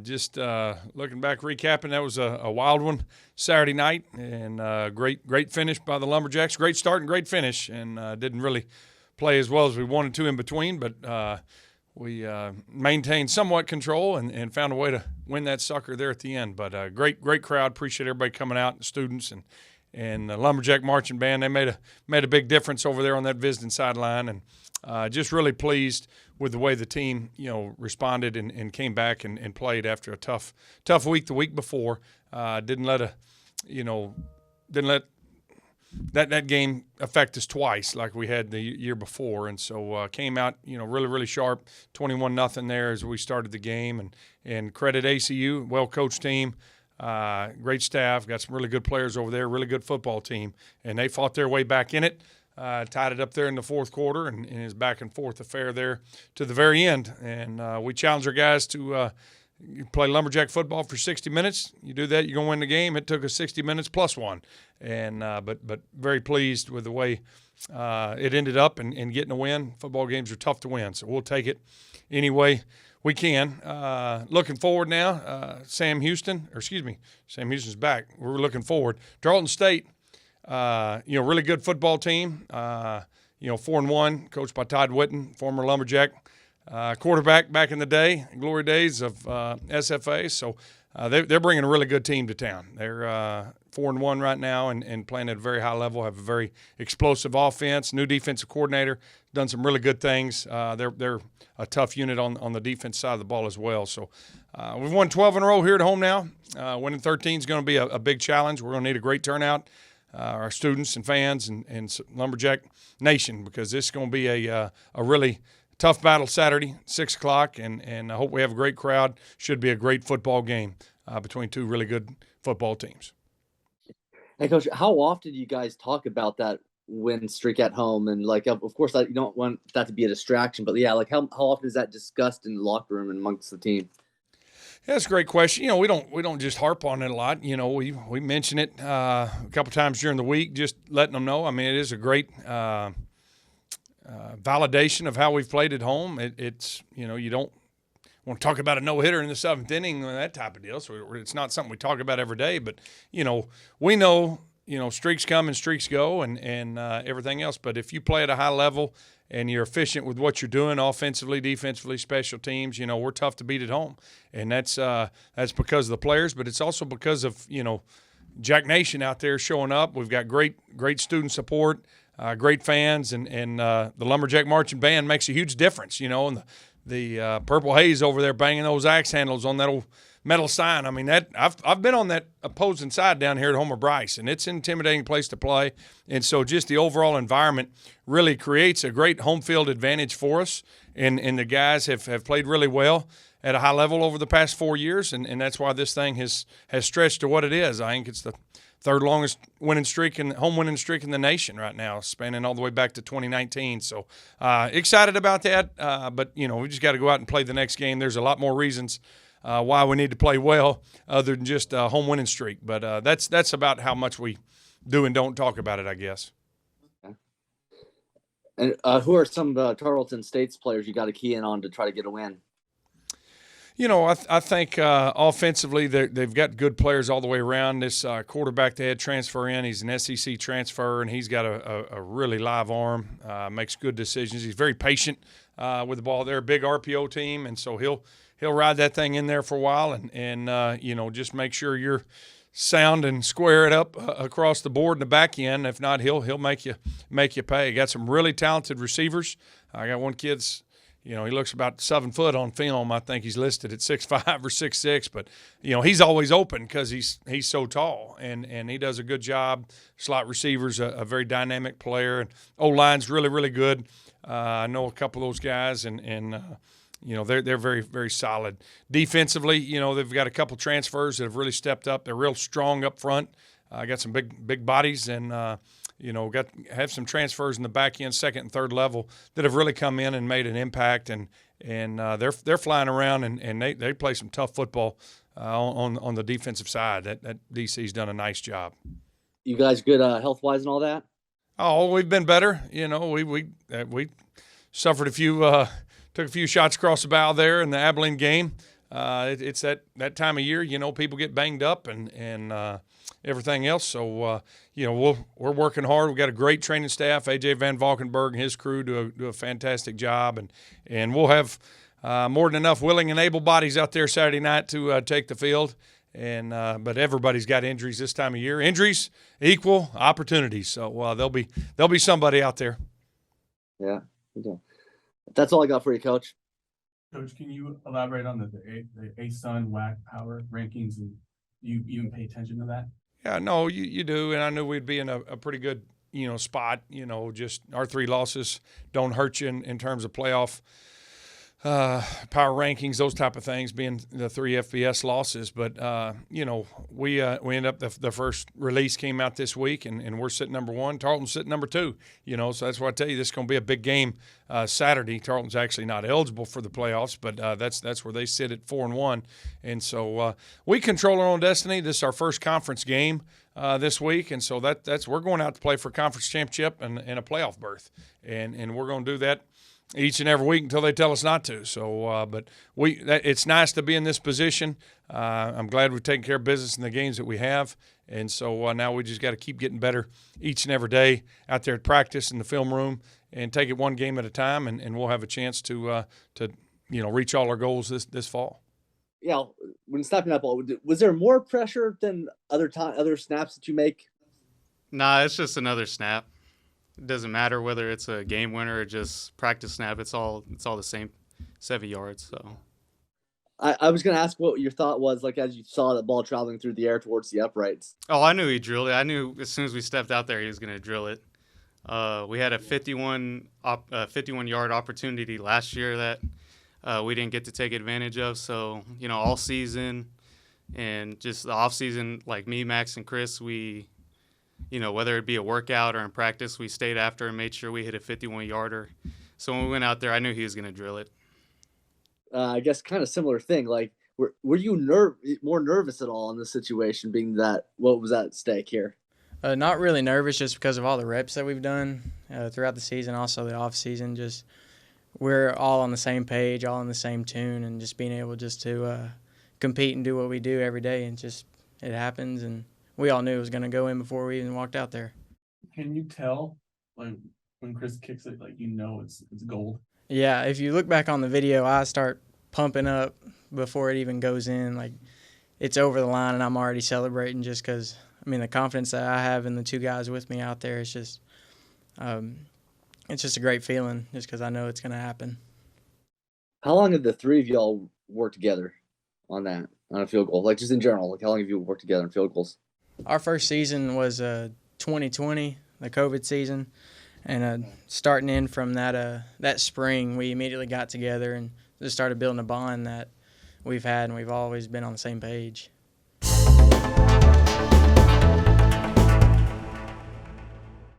Just looking back, recapping, that was a wild one Saturday night, and great finish by the Lumberjacks. Great start and great finish, and didn't really play as well as we wanted to in between, but we maintained somewhat control and found a way to win that sucker there at the end. But great crowd. Appreciate everybody coming out, the students and the Lumberjack Marching Band. They made a big difference over there on that visiting sideline, and just really pleased with the way the team, responded and came back and played after a tough week the week before. Didn't let that game affect us twice like we had the year before, and so came out, really sharp, 21-0 there as we started the game, and credit ACU, well-coached team, great staff, got some really good players over there, really good football team, and they fought their way back in it. Tied it up there in the fourth quarter, and is back and forth affair there to the very end. And we challenged our guys to play Lumberjack football for 60 minutes. You do that, you're going to win the game. It took us 60 minutes plus one. And but very pleased with the way it ended up and getting a win. Football games are tough to win, so we'll take it any way we can. Looking forward now, Sam Houston's back. We're looking forward. Tarleton State. Really good football team. 4-1, coached by Todd Witten, former Lumberjack quarterback back in the day, glory days of SFA. So they're bringing a really good team to town. They're 4-1 right now and playing at a very high level. Have a very explosive offense. New defensive coordinator, done some really good things. They're a tough unit on the defense side of the ball as well. So we've won 12 in a row here at home now. Winning 13 is going to be a big challenge. We're going to need a great turnout. Our students and fans and Lumberjack Nation, because this is going to be a really tough battle Saturday, 6 o'clock, and I hope we have a great crowd. Should be a great football game between two really good football teams. Hey, Coach, how often do you guys talk about that win streak at home? And, of course, you don't want that to be a distraction, but, yeah, how often is that discussed in the locker room and amongst the team? Yeah, that's a great question. We don't just harp on it a lot. We mention it a couple times during the week, just letting them know. I mean, it is a great validation of how we've played at home. It's you don't want to talk about a no-hitter in the seventh inning and that type of deal. So it's not something we talk about every day. But we know streaks come and streaks go and everything else. But if you play at a high level and you're efficient with what you're doing offensively, defensively, special teams, we're tough to beat at home. And that's because of the players, but it's also because of, Jack Nation out there showing up. We've got great student support, great fans, and the Lumberjack Marching Band makes a huge difference, and the Purple Haze over there banging those axe handles on that old metal sign. I mean, I've been on that opposing side down here at Homer Bryce, and it's an intimidating place to play. And so just the overall environment really creates a great home field advantage for us. And the guys have played really well at a high level over the past 4 years, and that's why this thing has stretched to what it is. I think it's the third longest home winning streak in the nation right now, spanning all the way back to 2019. So excited about that, but we just got to go out and play the next game. There's a lot more reasons why we need to play well other than just a home winning streak. But that's about how much we do and don't talk about it, I guess. Okay. And who are some Tarleton State's players you got to key in on to try to get a win? I think offensively they've got good players all the way around. This quarterback they had transfer in, he's an SEC transfer, and he's got a really live arm, makes good decisions. He's very patient with the ball. They're a big RPO team, and so he'll ride that thing in there for a while and just make sure you're sound and square it up across the board in the back end. If not, he'll make you pay. Got some really talented receivers. I got one kid's he looks about 7 foot on film. I think he's listed at 6'5" or 6'6", but he's always open because he's so tall and he does a good job. Slot receiver's a very dynamic player, and O-line's really good. I know a couple of those guys, and they're very, very solid. Defensively, they've got a couple transfers that have really stepped up. They're real strong up front. Got some big bodies, and have some transfers in the back end, second and third level that have really come in and made an impact, and they're flying around and they play some tough football on the defensive side. That DC's done a nice job. You guys good health-wise and all that? Oh, we've been better. We suffered took a few shots across the bow there in the Abilene game. it's that time of year. People get banged up and everything else. So we're working hard. We got a great training staff. AJ Van Valkenburg and his crew do a fantastic job, and we'll have more than enough willing and able bodies out there Saturday night to take the field. And but everybody's got injuries this time of year. Injuries equal opportunities. So there'll be somebody out there. Yeah. That's all I got for you, Coach. Coach, can you elaborate on the ASUN WAC power rankings, and you even pay attention to that? Yeah, no, you do, and I knew we'd be in a pretty good spot. Just our 3 losses don't hurt you in terms of playoff power rankings, those type of things, being the 3 FBS losses. But we end up the first release came out this week, and we're sitting number 1. Tarleton's sitting number 2. So that's why I tell you this is going to be a big game Saturday. Tarleton's actually not eligible for the playoffs, but that's where they sit at 4-1, and so we control our own destiny. This is our first conference game this week, and so that's we're going out to play for conference championship and a playoff berth, and we're going to do that each and every week until they tell us not to. So, but it's nice to be in this position. I'm glad we've taken care of business in the games that we have, and so now we just got to keep getting better each and every day out there at practice in the film room, and take it one game at a time, and we'll have a chance to reach all our goals this fall. Yeah, when snapping that ball, was there more pressure than other snaps that you make? Nah, it's just another snap. It doesn't matter whether it's a game winner or just practice snap. It's all the same, 7 yards. So I was going to ask what your thought was, like, as you saw that ball traveling through the air towards the uprights. Oh, I knew he drilled it. I knew as soon as we stepped out there he was going to drill it. We had a 51-yard opportunity last year that we didn't get to take advantage of. So, all season and just the off season, like me, Max, and Chris, we – whether it be a workout or in practice, we stayed after and made sure we hit a 51-yarder. So when we went out there, I knew he was going to drill it. I guess kind of similar thing. Like, were you more nervous at all in this situation, being that what was at stake here? Not really nervous, just because of all the reps that we've done throughout the season, also the off season. Just we're all on the same page, all in the same tune, and just being able just to compete and do what we do every day, and just it happens and. We all knew it was going to go in before we even walked out there. Can you tell, like, when Chris kicks it, like, it's gold? Yeah, if you look back on the video, I start pumping up before it even goes in. Like, it's over the line, and I'm already celebrating just because, the confidence that I have in the 2 guys with me out there, it's just a great feeling just because I know it's going to happen. How long have the 3 of y'all worked together on a field goal? Like, just in general, like, how long have you worked together on field goals? Our first season was 2020, the COVID season, and starting in from that spring, we immediately got together and just started building a bond that we've had, and we've always been on the same page.